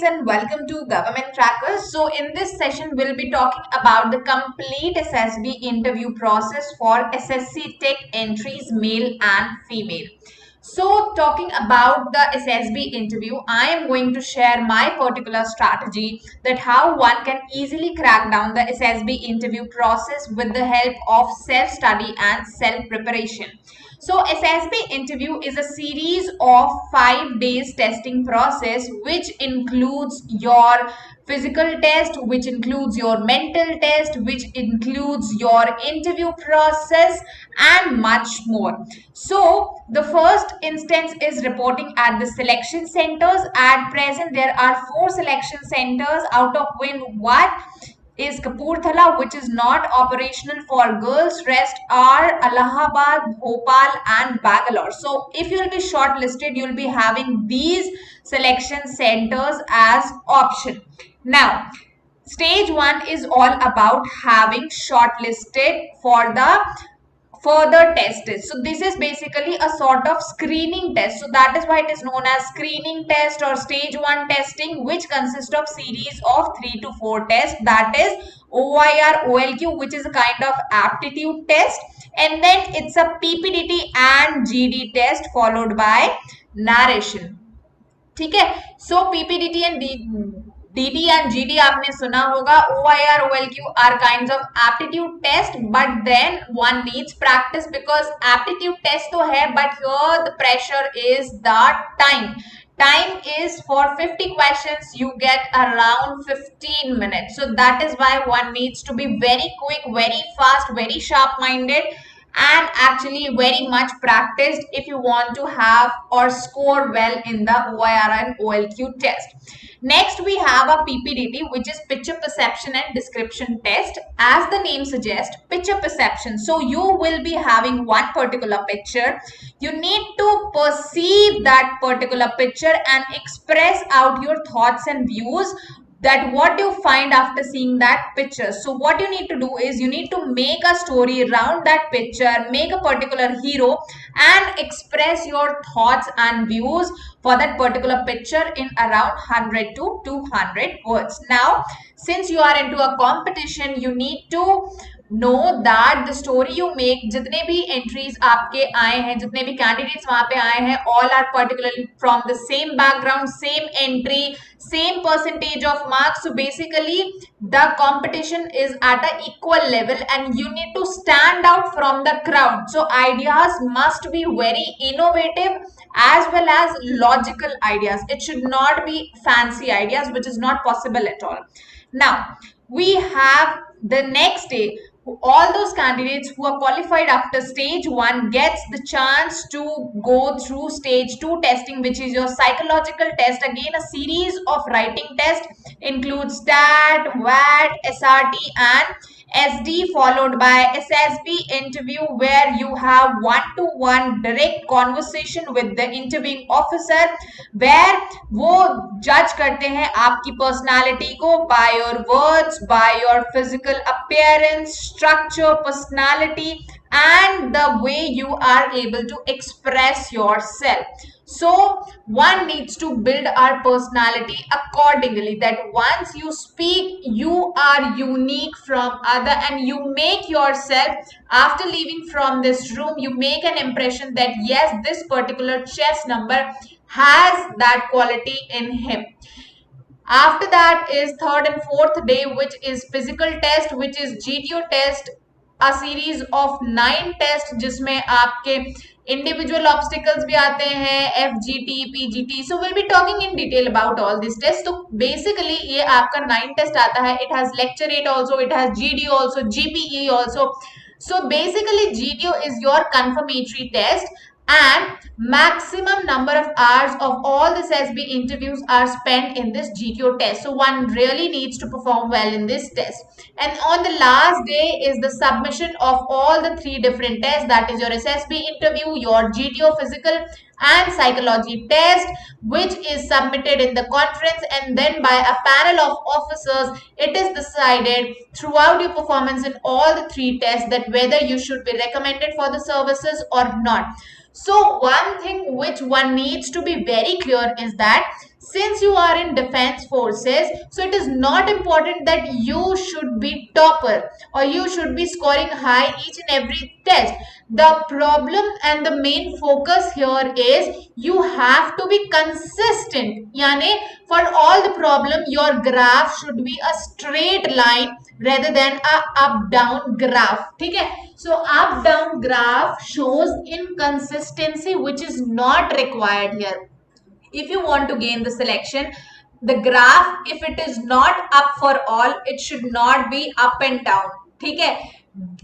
students, and welcome to GovtCrackers. So in this session, we'll be talking about the complete SSB interview process for SSC Tech entries, male and female. So talking about the SSB interview, I am going to share my particular strategy that how one can easily crack down the SSB interview process with the help of self-study and self-preparation. So SSB interview is a series of 5 days testing process which includes your physical test, which includes your mental test, which includes your interview process and much more. So the first instance is reporting at the selection centers. At present there are 4 selection centers, out of which one is 𝗘𝗠𝗟𝗟, which is not operational for girls. Rest are Allahabad, Bhopal and Bangalore. So if you will be shortlisted, you will be having these selection centers as option. Now, stage 1 is all about having shortlisted for the further tests. So this is basically a sort of screening test. So that is why it is known as screening test or stage 1 testing, which consists of series of 3 to 4 tests. That is OIR, OLQ, which is a kind of aptitude test, and then it's a PPDT and GD test followed by narration. ठीक है? So PPDT and DD and GD आपने सुना होगा. OIR, OLQ are kinds of aptitude test, but then one needs practice because aptitude test तो है, but here the pressure is the time. Time is for 50 questions, you get around 15 minutes. So that is why one needs to be very quick, very fast, very sharp-minded, and actually very much practiced if you want to have or score well in the OIR and OLQ test. Next, we have a PPDT, which is picture perception and description test. As the name suggests, picture perception. So you will be having one particular picture. You need to perceive that particular picture and express out your thoughts and views, that what you find after seeing that picture. So what you need to do is you need to make a story around that picture, make a particular hero and express your thoughts and views for that particular picture in around 100 to 200 words. Now, since you are into a competition, you need to know that the story you make, जितने भी entries आपके आए हैं, जितने भी candidates वहाँ पे आए हैं, all are particularly from the same background, same entry, same percentage of marks. So basically the competition is at an equal level and you need to stand out from the crowd. So ideas must be very innovative as well as logical ideas. It should not be fancy ideas, which is not possible at all. Now we have the next day. All those candidates who are qualified after stage 1 gets the chance to go through stage 2 testing, which is your psychological test. Again, a series of writing tests includes STAT, VAT, SRT and SD, followed by SSB interview, where you have one-to-one direct conversation with the interviewing officer, where वो judge करते हैं आपकी personality को by your words, by your physical appearance, structure, personality and the way you are able to express yourself. So one needs to build our personality accordingly, that once you speak, you are unique from other and you make yourself, after leaving from this room, you make an impression that yes, this particular chess number has that quality in him. After that is 3rd and 4th day, which is physical test, which is GTO test, a series of 9 tests जिसमें आपके individual obstacles भी आते हैं, FGT, PGT. So we'll be talking in detail about all these tests. So basically ये आपका 9 test आता है. It has lecture 8 also, it has GDO also, GPE also. So basically GDO is your confirmatory test, and maximum number of hours of all the SSB interviews are spent in this GTO test. So one really needs to perform well in this test. And on the last day is the submission of all the 3 different tests, that is your SSB interview, your GTO physical and psychology test, which is submitted in the conference, and then by a panel of officers it is decided throughout your performance in all the 3 tests that whether you should be recommended for the services or not. So one thing which one needs to be very clear is that Since you are in defense forces, so it is not important that you should be topper or you should be scoring high each and every test. The problem and the main focus here is you have to be consistent. Yani for all the problem, your graph should be a straight line rather than a up down graph. Okay, so up down graph shows inconsistency, which is not required here. If you want to gain the selection, the graph, if it is not up for all, it should not be up and down. Okay,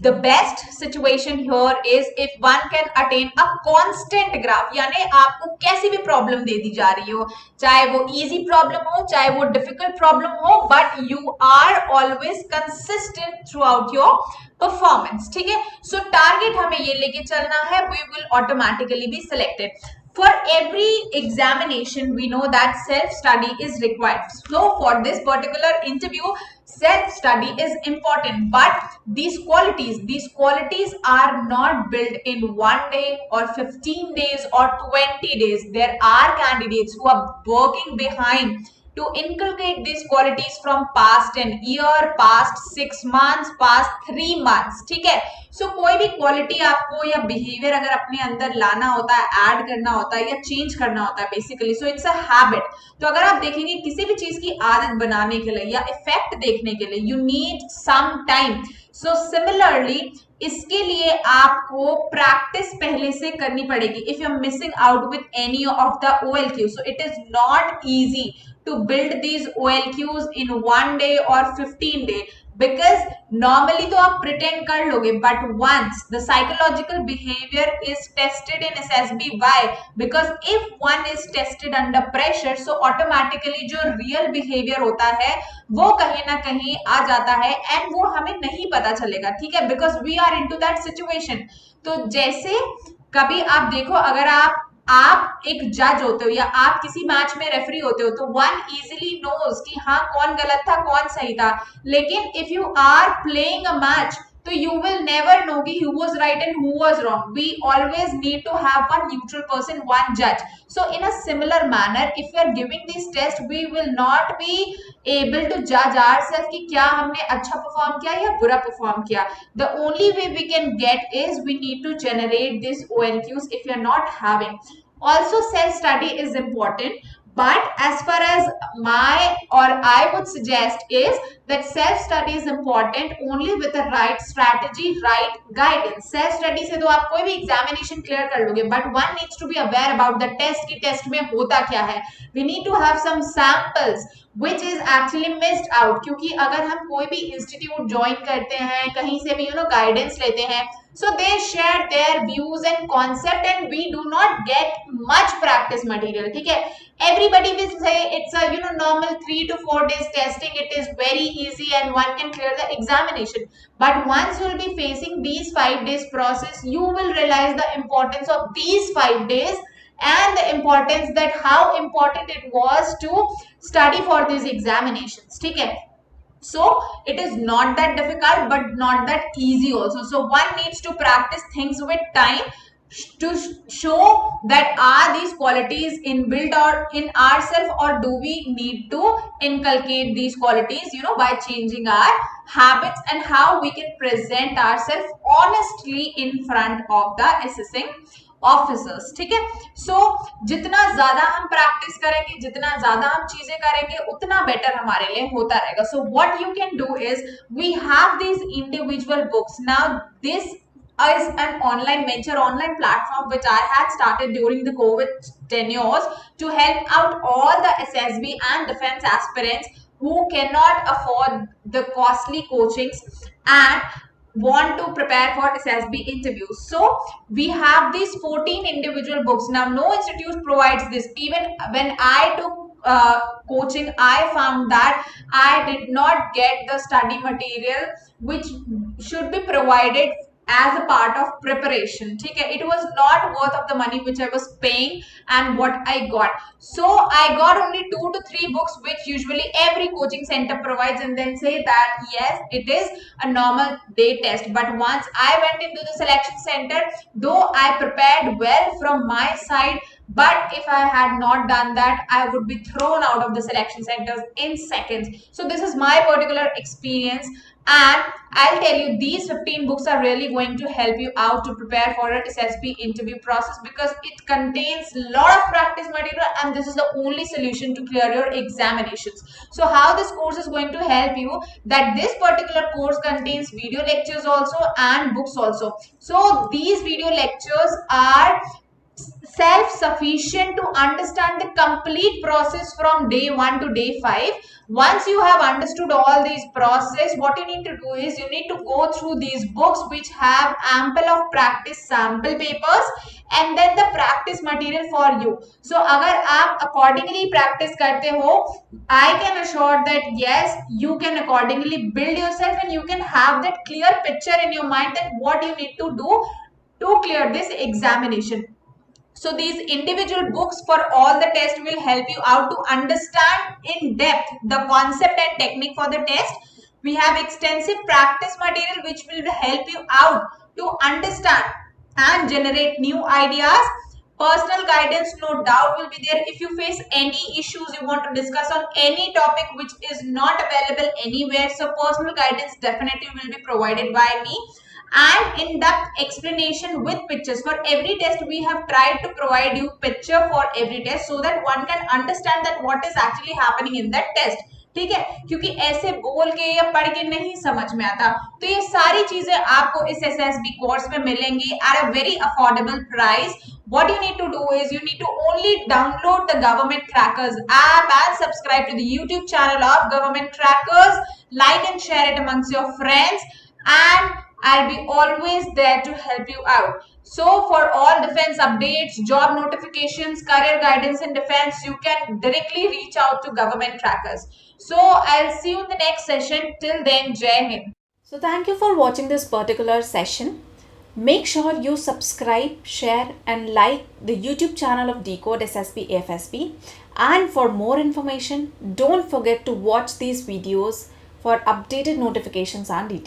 the best situation here is if one can attain a constant graph, यानी आपको कैसी भी problem दे दी जा रही हो, चाहे वो easy problem हो चाहे वो डिफिकल्ट प्रॉब्लम हो, but you are always consistent throughout your performance. ठीक है, सो टारगेट हमें ये लेके चलना है, we will automatically be selected. For every examination, we know that self-study is required. So for this particular interview, self-study is important. But these qualities are not built in 1 day or 15 days or 20 days. There are candidates who are working behind to inculcate these qualities from past an year, past 6 months, past 3 months. ठीक है, सो कोई भी quality आपको या behaviour अगर अपने अंदर लाना होता है, ऐड करना होता है या चेंज करना होता है basically, so it's a habit. तो अगर आप देखेंगे किसी भी चीज की आदत बनाने के लिए या इफेक्ट देखने के लिए, you need some time. So similarly इसके लिए आपको प्रैक्टिस पहले से करनी पड़ेगी. If you are missing out with any of the OLQ, so it is not easy to build these OLQs in 1 day or 15 day, because normally तो आप pretend कर लोगे, but once the psychological behavior is tested in SSB. Why? Because if one is tested under pressure, so automatically जो real behavior होता है वो कहीं ना कहीं आ जाता है and वो हमें नहीं पता चलेगा. ठीक है, because we are into that situation. तो जैसे कभी आप देखो, अगर आप एक जज होते हो या आप किसी मैच में रेफरी होते हो, तो वन इजीली नोज कि हाँ कौन गलत था कौन सही था. लेकिन if you are playing a match, तो you will never know कि who was right and who was wrong. We always need to have one neutral person, one judge. So in a similar manner, if we are giving this test, we will not be able to judge ourselves कि क्या हमने अच्छा perform किया या बुरा perform किया. The only way we can get is we need to generate these OLQs if you are not having. Also, self-study is important. But as far as I would suggest is that self-study is important only with the right strategy, right guidance. Self-study से तो आप कोई भी examination clear कर लोगे, but one needs to be aware about the test कि test में होता क्या है. We need to have some samples which is actually missed out, क्योंकि अगर हम कोई भी institute join करते हैं, कहीं से भी guidance लेते हैं, so they share their views and concept and we do not get much practice material. ठीक है, everybody will say it's a normal 3 to 4 days testing, it is very easy and one can clear the examination. But once you will be facing these 5 days process, you will realize the importance of these 5 days and the importance that how important it was to study for these examinations. ठीक है, so it is not that difficult but not that easy also. So one needs to practice things with time to show that are these qualities inbuilt or in ourselves, or do we need to inculcate these qualities by changing our habits and how we can present ourselves honestly in front of the assessing officers. ठीक है, सो जितना ज्यादा हम practice करेंगे, जितना ज्यादा हम चीजें करेंगे, उतना बेटर हमारे लिए होता रहेगा. So what you can do is we have these individual books. Now this is an online venture, online platform which I had started during the COVID tenures to help out all the SSB and defense aspirants who cannot afford the costly coachings and want to prepare for SSB interviews. So we have these 14 individual books. Now no institute provides this. Even when I took coaching, I found that I did not get the study material which should be provided as a part of preparation. ठीक है, it was not worth of the money which I was paying and what I got. So I got only 2 to 3 books which usually every coaching center provides and then say that yes, it is a normal day test. But once I went into the selection center, though I prepared well from my side, But if I had not done that, I would be thrown out of the selection centers in seconds. So this is my particular experience, and I'll tell you, these 15 books are really going to help you out to prepare for an SSB interview process, because it contains a lot of practice material, and this is the only solution to clear your examinations. So how this course is going to help you, that this particular course contains video lectures also and books also. So these video lectures are self-sufficient to understand the complete process from day 1 to day 5. Once you have understood all these process, what you need to do is you need to go through these books which have ample of practice sample papers and then the practice material for you. So agar aap accordingly practice karte ho, I can assure that yes, you can accordingly build yourself and you can have that clear picture in your mind that what you need to do to clear this examination. So these individual books for all the tests will help you out to understand in depth the concept and technique for the test. We have extensive practice material which will help you out to understand and generate new ideas. Personal guidance, no doubt, will be there. If you face any issues you want to discuss on any topic which is not available anywhere, so personal guidance definitely will be provided by me. And in-depth explanation with pictures. For every test we have tried to provide you picture for every test so that one can understand that what is actually happening in that test. ठीक है, क्योंकि ऐसे बोल के या पढ़ के नहीं समझ में आता, तो ये सारी चीजें आपको इस SSB कोर्स में मिलेंगी at a very affordable price. What you need to do is you need to only download the GovtCrackers app and subscribe to the YouTube channel of GovtCrackers, like and share it amongst your friends, and I'll be always there to help you out. So for all defense updates, job notifications, career guidance in defense, you can directly reach out to GovtCrackers. So I'll see you in the next session. Till then, Jai Hind. So thank you for watching this particular session. Make sure you subscribe, share and like the YouTube channel of 𝗘𝗠𝗟 SSB AFSB. And for more information, don't forget to watch these videos for updated notifications and details.